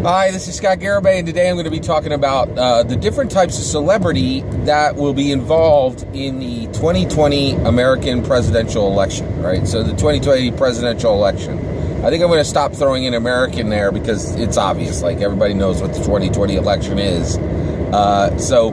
Hi, this is Scott Garibay, and today I'm going to be talking about the different types of celebrity that will be involved in the 2020 American presidential election, right? So the 2020 presidential election. I think I'm going to stop throwing in American there because it's obvious. Like, everybody knows what the 2020 election is. So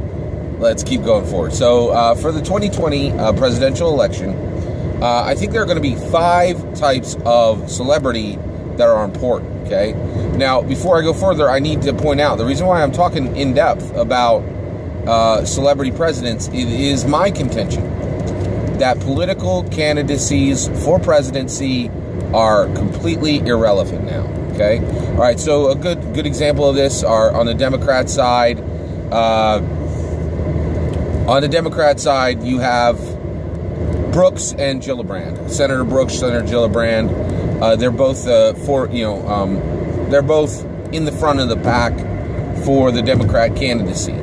let's keep going forward. So for the 2020 presidential election, I think there are going to be 5 types of celebrity that are important, okay? Now, before I go further, I need to point out the reason why I'm talking in depth about celebrity presidents. It is my contention that political candidacies for presidency are completely irrelevant now, okay? All right, so a good example of this are on the Democrat side. On the Democrat side, you have Brooks and Gillibrand. Senator Brooks, Senator Gillibrand. They're both they're both in the front of the pack for the Democrat candidacy.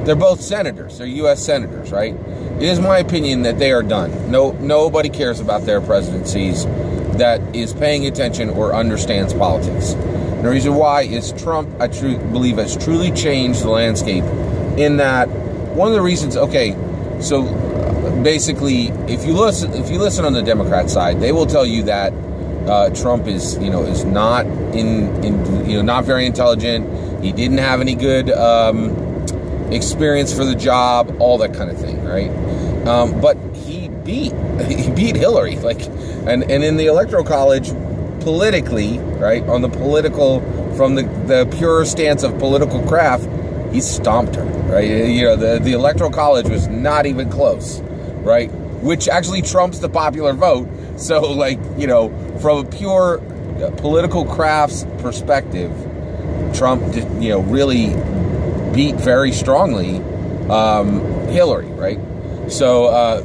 They're both senators. They're U.S. senators, right? It is my opinion that they are done. Nobody cares about their presidencies that is paying attention or understands politics. And the reason why is Trump, I believe, has truly changed the landscape in that one of the reasons, okay, so basically, if you listen on the Democrat side, they will tell you that Trump is not not very intelligent. He didn't have any good experience for the job, all that kind of thing, right? But he beat Hillary, and in the Electoral College, politically, right, on the political, from the pure stance of political craft, he stomped her, right? The Electoral College was not even close, right? Which actually trumps the popular vote. So, from a pure political crafts perspective, Trump really beat very strongly Hillary, right? So,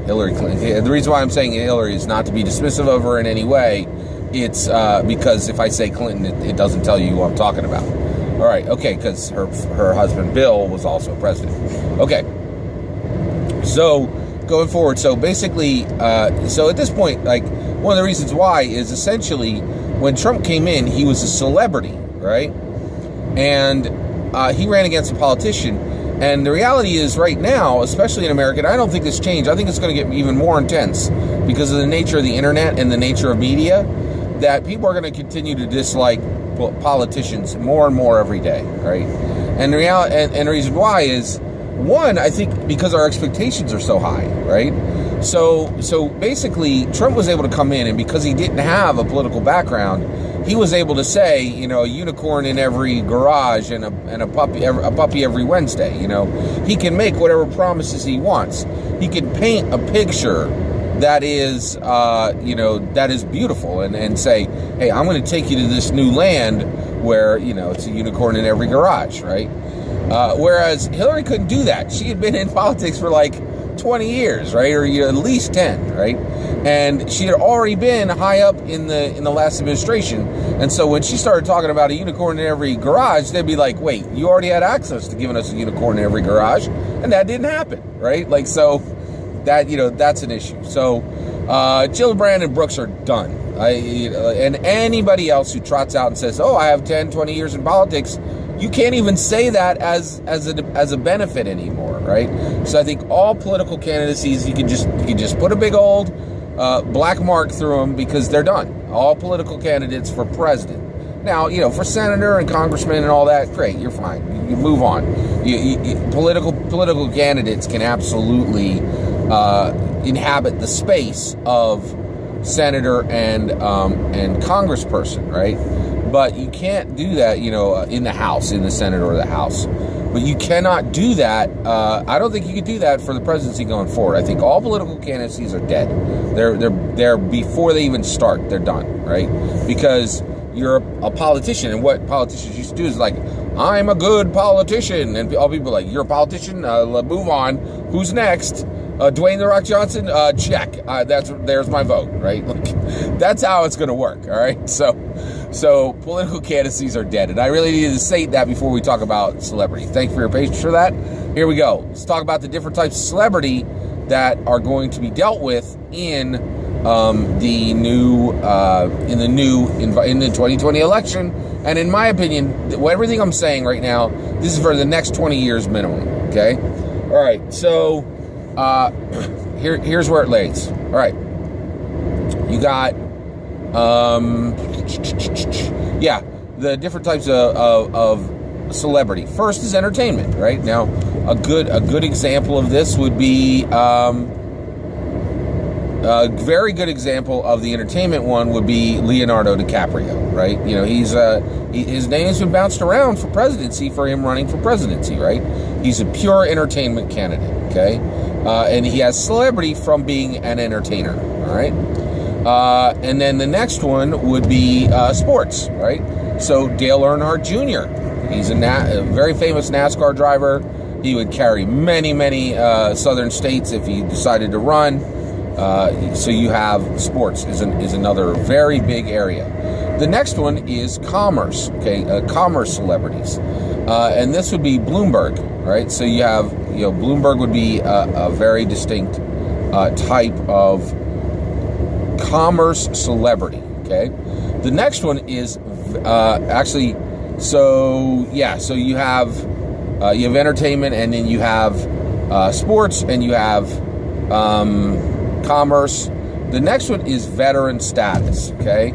Hillary Clinton. The reason why I'm saying Hillary is not to be dismissive of her in any way. It's because if I say Clinton, it doesn't tell you who I'm talking about. All right, okay, because her husband Bill was also president. Okay, so going forward, so basically, so at this point, one of the reasons why is essentially when Trump came in, he was a celebrity, right? And he ran against a politician. And the reality is right now, especially in America, and I don't think this changed. I think it's going to get even more intense because of the nature of the internet and the nature of media, that people are going to continue to dislike politicians more and more every day, right? And the reason why is, one, I think because our expectations are so high, right? So basically, Trump was able to come in, and because he didn't have a political background, he was able to say, a unicorn in every garage and a puppy every Wednesday. He can make whatever promises he wants. He can paint a picture that is, that is beautiful, and say, hey, I'm going to take you to this new land where, it's a unicorn in every garage, right? Whereas Hillary couldn't do that. She had been in politics for 20 years, right? Or at least 10, right? And she had already been high up in the last administration. And so when she started talking about a unicorn in every garage, they'd be like, wait, you already had access to giving us a unicorn in every garage. And that didn't happen, right? So that, that's an issue. So Gillibrand and Brooks are done. And anybody else who trots out and says, oh, I have 10, 20 years in politics, you can't even say that as a benefit anymore, right? So I think all political candidacies, you can just put a big old black mark through them because they're done. All political candidates for president. Now, for senator and congressman and all that, great, you're fine. You move on. Political candidates can absolutely inhabit the space of senator and congressperson, right? But you can't do that, in the House, in the Senate or the House. But you cannot do that. I don't think you could do that for the presidency going forward. I think all political candidacies are dead. They're before they even start. They're done, right? Because you're a politician, and what politicians used to do is I'm a good politician, and all people are like, you're a politician. Move on. Who's next? Dwayne "The Rock" Johnson, check. There's my vote, right? That's how it's going to work, all right? So political candidacies are dead, and I really needed to say that before we talk about celebrity. Thank you for your patience for that. Here we go. Let's talk about the different types of celebrity that are going to be dealt with in the 2020 election And in my opinion, everything I'm saying right now, this is for the next 20 years minimum, okay? All right, so here's where it lays. All right, you got, the different types of celebrity. First is entertainment, right? Now, a good example of this would be, a very good example of the entertainment one would be Leonardo DiCaprio, right? You know, his name has been bounced around for presidency for him running for presidency, right? He's a pure entertainment candidate, okay? And he has celebrity from being an entertainer, all right? And then the next one would be sports, right? So Dale Earnhardt Jr., he's a very famous NASCAR driver. He would carry many southern states if he decided to run. So you have sports is another very big area. The next one is commerce, okay? Commerce celebrities. And this would be Bloomberg, right? So you have, Bloomberg would be a very distinct type of commerce celebrity, okay? The next one is so you have entertainment, and then you have sports, and you have commerce. The next one is veteran status, okay?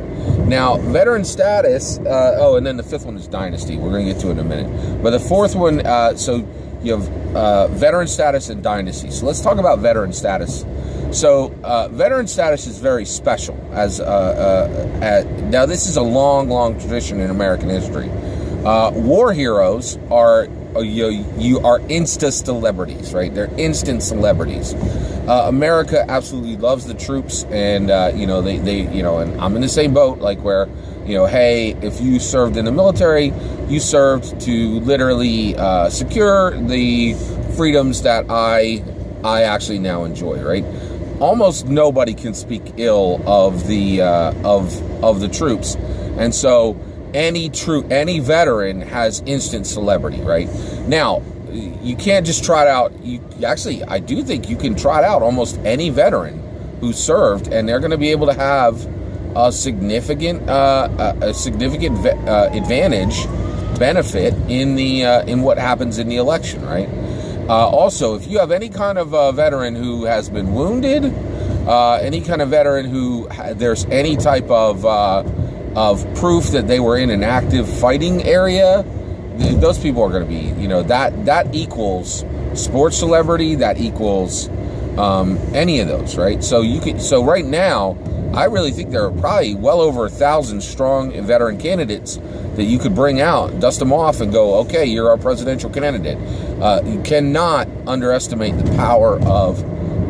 Now, veteran status, and then the fifth one is Dynasty. We're going to get to it in a minute. But the fourth one, so you have veteran status and Dynasty. So let's talk about veteran status. So veteran status is very special. Now, this is a long tradition in American history. War heroes are you are insta celebrities, right? They're instant celebrities. America absolutely loves the troops, and and I'm in the same boat, like where, hey, if you served in the military, you served to literally secure the freedoms that I actually now enjoy, right? Almost nobody can speak ill of the troops, and so any veteran has instant celebrity, right? Now, you can't just trot out. I do think you can trot out almost any veteran who served, and they're going to be able to have a significant advantage, benefit in what happens in the election, right? Also, if you have any kind of veteran who has been wounded, any kind of veteran who there's any type of proof that they were in an active fighting area, those people are going to be, that equals sports celebrity, that equals any of those, right? So right now, I really think there are probably well over 1,000 strong veteran candidates that you could bring out, dust them off, and go, okay, you're our presidential candidate. You cannot underestimate the power of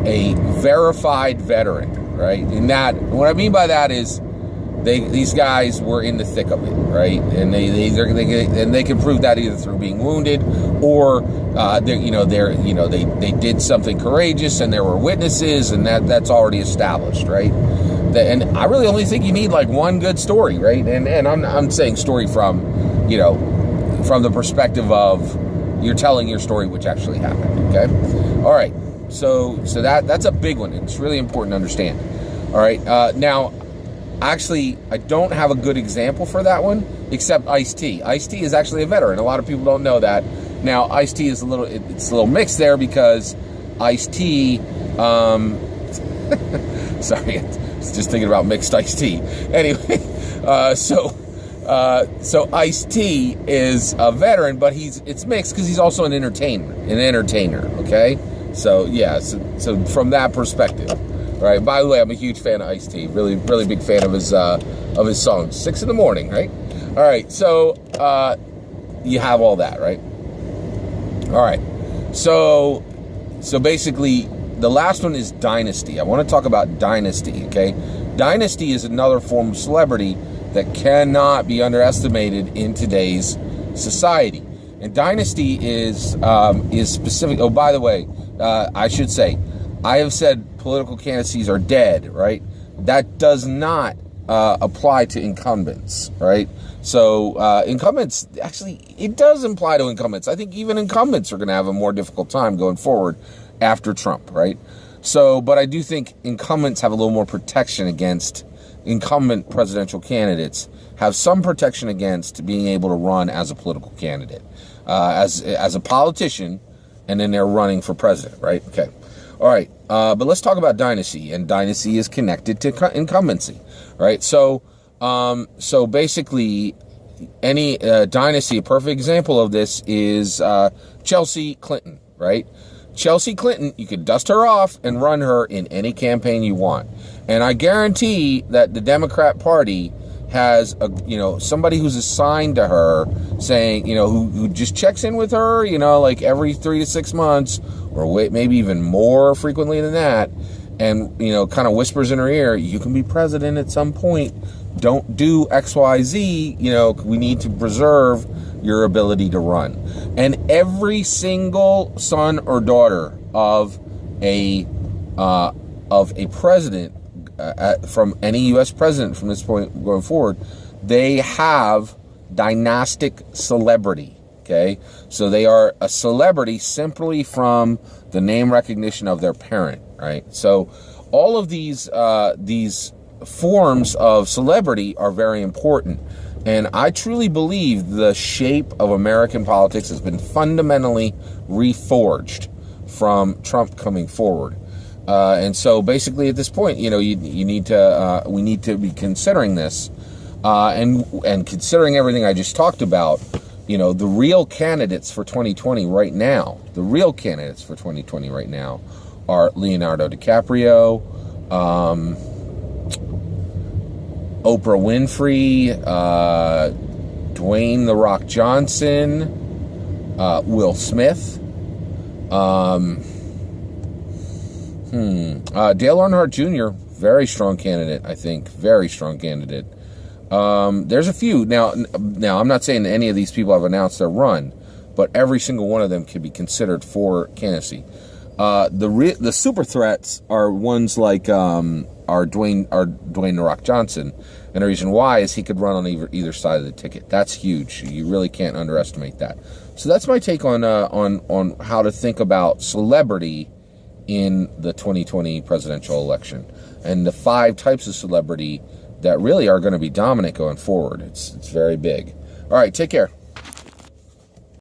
a verified veteran, right? And that, what I mean by that is, these guys were in the thick of it, right? And they can prove that either through being wounded, or they did something courageous, and there were witnesses, and that's already established, right? And I really only think you need like one good story, right? And I'm saying story from the perspective of you're telling your story, which actually happened. Okay, all right. So that's a big one, and it's really important to understand. All right, now. Actually, I don't have a good example for that one, except Ice-T. Ice-T is actually a veteran. A lot of people don't know that. Now, Ice-T is a little mixed there, because Ice-T, sorry, I was just thinking about mixed iced tea. Anyway, so Ice-T is a veteran, but it's mixed because he's also an entertainer. Okay, so yeah, so from that perspective. All right. By the way, I'm a huge fan of Ice-T. Really big fan of his songs. 6 in the morning, right? All right. So you have all that, right? All right. So basically, the last one is Dynasty. I want to talk about Dynasty. Okay, Dynasty is another form of celebrity that cannot be underestimated in today's society. And Dynasty is specific. Oh, by the way, I should say, I have said political candidacies are dead, right? That does not apply to incumbents, right? So incumbents, actually, it does apply to incumbents. I think even incumbents are going to have a more difficult time going forward after Trump, right? So, but I do think incumbents have a little more protection against incumbent presidential candidates have some protection against being able to run as a political candidate, as a politician, and then they're running for president, right? Okay. All right. But let's talk about Dynasty, and Dynasty is connected to incumbency, right? So basically, any Dynasty, a perfect example of this is Chelsea Clinton, right? Chelsea Clinton, you could dust her off and run her in any campaign you want. And I guarantee that the Democrat Party has somebody who's assigned to her, saying, who just checks in with her, like every 3 to 6 months, or maybe even more frequently than that, and kind of whispers in her ear, you can be president at some point. Don't do XYZ. We need to preserve your ability to run. And every single son or daughter of a president, from any U.S. president from this point going forward, they have dynastic celebrity. Okay, so they are a celebrity simply from the name recognition of their parent, right? So all of these forms of celebrity are very important. And I truly believe the shape of American politics has been fundamentally reforged from Trump coming forward. And so basically at this point, we need to be considering this, and considering everything I just talked about. The real candidates for 2020 right now, are Leonardo DiCaprio, Oprah Winfrey, Dwayne "The Rock" Johnson, Will Smith, Dale Earnhardt Jr., very strong candidate, I think, very strong candidate. There's a few. Now, I'm not saying that any of these people have announced their run, but every single one of them can be considered for candidacy. The super threats are ones like Dwayne "The Rock" Johnson, and the reason why is he could run on either side of the ticket. That's huge. You really can't underestimate that. So that's my take on how to think about celebrity in the 2020 presidential election, and the 5 types of celebrity that really are going to be dominant going forward. It's very big. All right, take care.